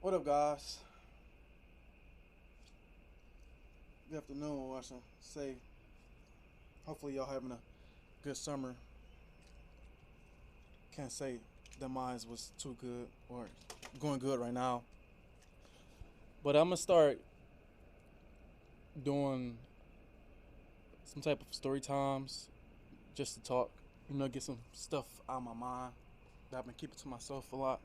What up, guys? Good afternoon, I should say. Hopefully, y'all having a good summer. Can't say that mine was too good or going good right now. But I'm gonna start doing some type of story times just to talk, get some stuff out of my mind that I've been keeping to myself a lot.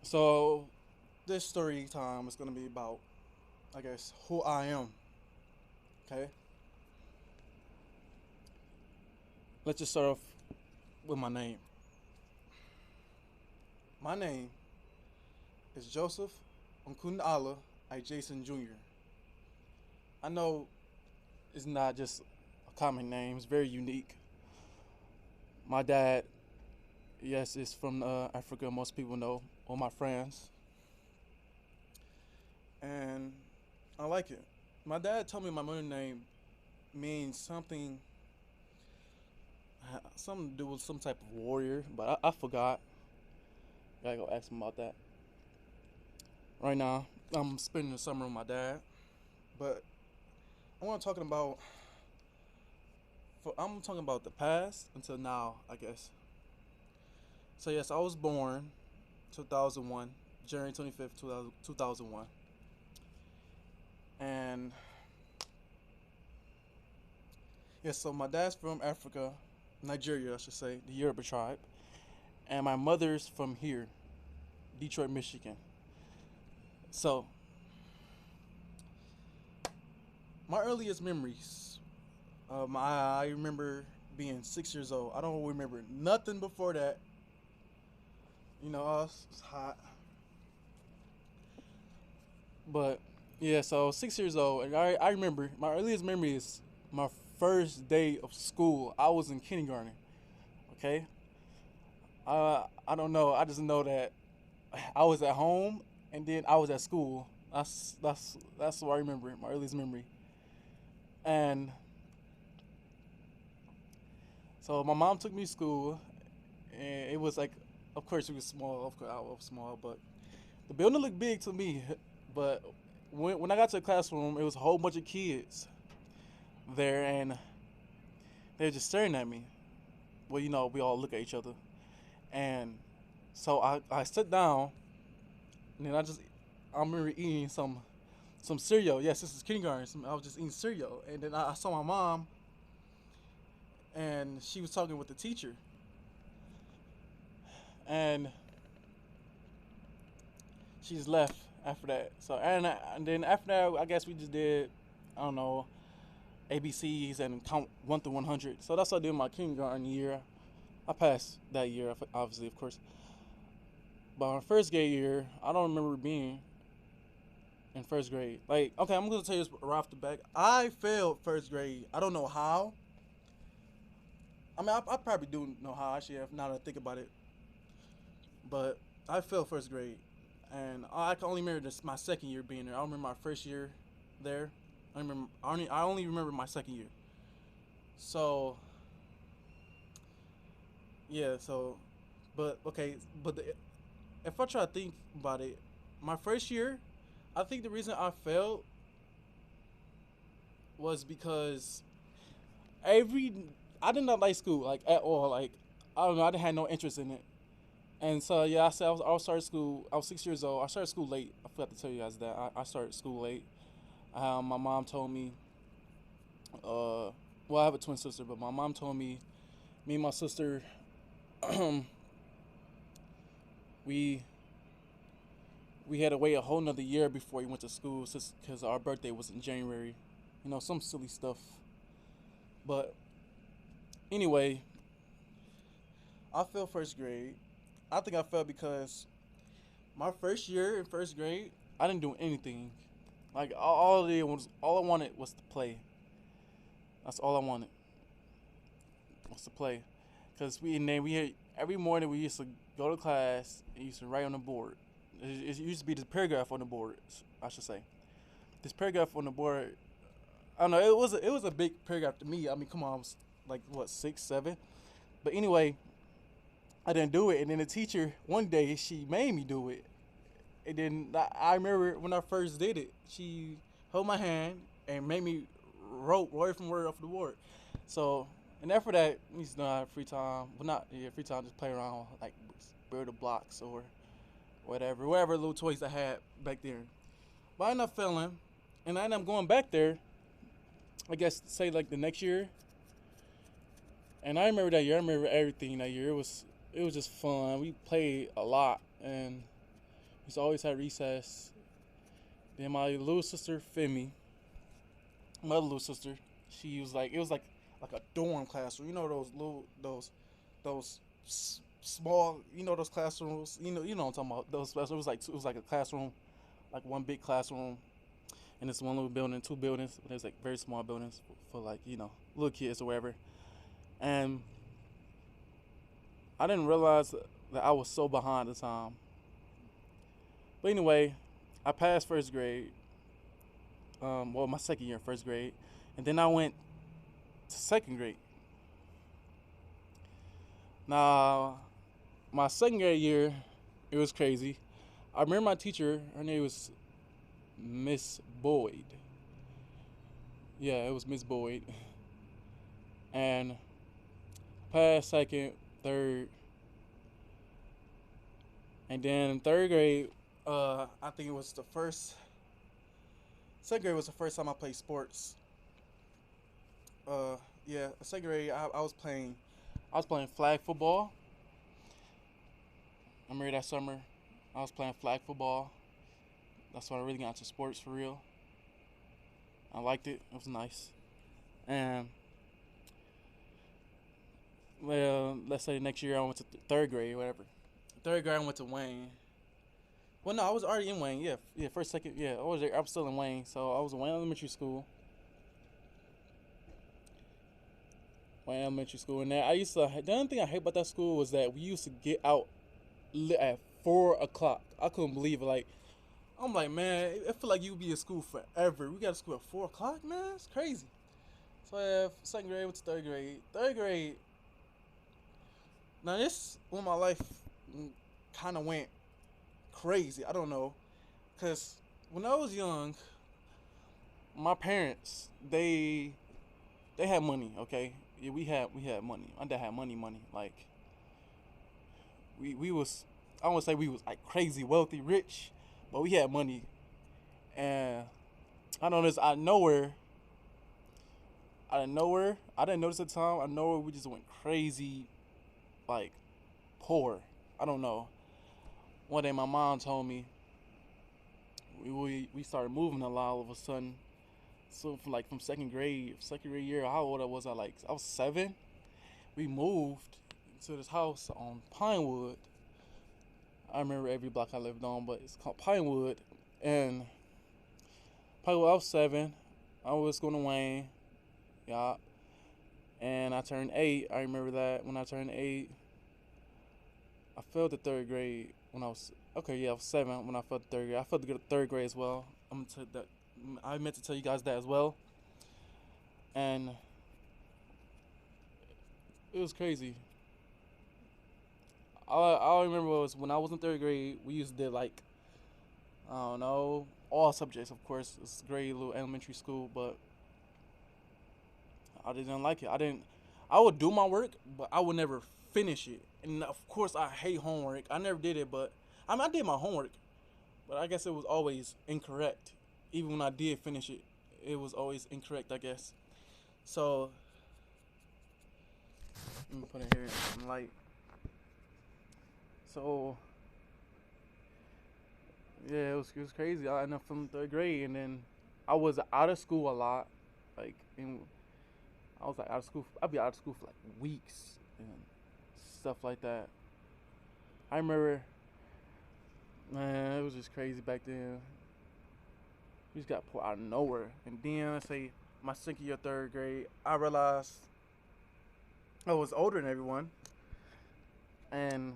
So, this story time is gonna be about, I guess, who I am. Okay? Let's just start off with my name. My name is Joseph Nkunda I. Jason Jr. I know it's not just a common name, it's very unique. My dad, yes, is from Africa, most people know, all my friends. And I like it. My dad told me my middle name means something to do with some type of warrior, but I forgot. Gotta go ask him about that. Right now, I'm spending the summer with my dad, but I want to talking about. I'm talking about the past until now, I guess. So yes, I was born 2001, January 25th, 2001. And yes, so my dad's from Africa, Nigeria, I should say, the Yoruba tribe. And my mother's from here, Detroit, Michigan. So, my earliest memories, I remember being 6 years old. I don't remember nothing before that. Us, it's hot. But yeah, so 6 years old, and I remember my earliest memory is my first day of school. I was in kindergarten. Okay, I don't know. I just know that I was at home and then I was at school. That's what I remember. My earliest memory. And so my mom took me to school, and it was like, of course it was small. Of course I was small, but the building looked big to me. But when I got to the classroom, it was a whole bunch of kids there, and they were just staring at me. Well, we all look at each other, and so I sat down, and then I remember eating some cereal. Yes, this is kindergarten. I was just eating cereal, and then I saw my mom, and she was talking with the teacher, and she just left after that. So and then after that, I guess we just did, I don't know, ABCs and count 1 through 100. So that's what I did in my kindergarten year. I passed that year, obviously, of course. But my first grade year, I don't remember being in first grade. Like, okay, I'm gonna tell you this right off the back. I failed first grade. I don't know how. I mean, I probably do know how. Actually, now that I think about it, but I failed first grade, and I can only remember this my second year being there. I don't remember my first year there. I only remember my second year. So yeah. So, but okay. But if I try to think about it, my first year, I think the reason I failed was because every I did not like school like at all. Like, I don't know, I didn't have no interest in it. And so yeah, I said I was started school. I was 6 years old. I started school late. I forgot to tell you guys that I started school late. My mom told me. Well, I have a twin sister, but my mom told me and my sister, we we had to wait a whole nother year before we went to school, because our birthday was in January. Some silly stuff. But anyway, I failed first grade. I think I failed because my first year in first grade, I didn't do anything. Like, all I wanted was to play. That's all I wanted was to play. Cause we had every morning we used to go to class and used to write on the board. It used to be this paragraph on the board, I should say. This paragraph on the board. I don't know. It was a big paragraph to me. I mean, come on, I was like what, 6, 7. But anyway, I didn't do it, and then the teacher one day she made me do it. And then I remember when I first did it, she held my hand and made me wrote word from word off the board. So, and after that, we used to have free time. Well, not yeah, free time, just play around like build the blocks or whatever little toys I had back there. But I ended up failing, and I ended up going back there. I guess say like the next year. And I remember that year. I remember everything that year. It was just fun. We played a lot, and we used to always have recess. Then my little sister Femi, my other little sister, she was like it was like a dorm classroom. You know those small, those classrooms. You know what I'm talking about. Those it was like a classroom, like one big classroom, and it's one little building, two buildings. But there's like very small buildings for like little kids or whatever. And I didn't realize that I was so behind the time. But anyway, I passed first grade. Well, my second year in first grade, and then I went to second grade. Now, my second grade year, it was crazy. I remember my teacher. Her name was Miss Boyd. Yeah, it was Miss Boyd. And passed second, third, and then third grade. I think it was the first. Second grade was the first time I played sports. Yeah, second grade I was playing. I was playing flag football. I remember that summer. I was playing flag football. That's when I really got into sports for real. I liked it. It was nice. And well, let's say next year I went to third grade, whatever. Third grade I went to Wayne. Well, no, I was already in Wayne. Yeah, yeah, first, second, yeah, I was there. I was still in Wayne, so I was in Wayne Elementary School. Wayne Elementary School, and then I used to. The only thing I hate about that school was that we used to get out at 4 o'clock. I couldn't believe it. Like, I'm like, man, I feel like you would be in school forever. We got to school at 4 o'clock, man. It's crazy. So yeah, second grade went to third grade. Third grade. Now this when my life kind of went crazy. I don't know, cause when I was young, my parents they had money. Okay, yeah, we had money. My dad had money. Like we was I don't want to say we was like crazy wealthy rich, but we had money. And I don't know this out of nowhere. I didn't notice at the time. Out of nowhere, we just went crazy, like poor. I don't know. One day, my mom told me we started moving a lot all of a sudden. So from second grade year, how old I was? I was 7. We moved to this house on Pinewood. I remember every block I lived on, but it's called Pinewood. And Pinewood, I was 7. I was going to Wayne, yeah. And I turned 8. I remember that when I turned 8, I failed the third grade when I was okay. Yeah, I was 7 when I failed the third grade. I failed to go to third grade as well. I meant to tell you guys that as well. And it was crazy. All I remember was when I was in third grade, we used to do like I don't know all subjects. Of course, it's a great little elementary school, but I didn't like it. I didn't. I would do my work, but I would never finish it. And of course, I hate homework. I never did it, but I did my homework, but I guess it was always incorrect. Even when I did finish it, it was always incorrect. I guess. So let me put it here in some light. So yeah, it was crazy. I ended up from third grade, and then I was out of school a lot. Like, I was like out of school. I'd be out of school for like weeks and stuff like that. I remember, man, it was just crazy back then. We just got put out of nowhere, and then let's say my second year, third grade, I realized I was older than everyone, and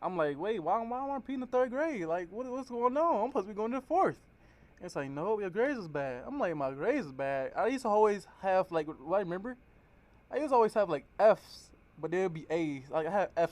I'm like, wait, why am I repeating the third grade? Like, what's going on? I'm supposed to be going to the fourth. And it's like, no, your grades is bad. I'm like, my grades is bad. I used to always have like, what I remember, I used to always have like F's, but there'd be A's. Like I had F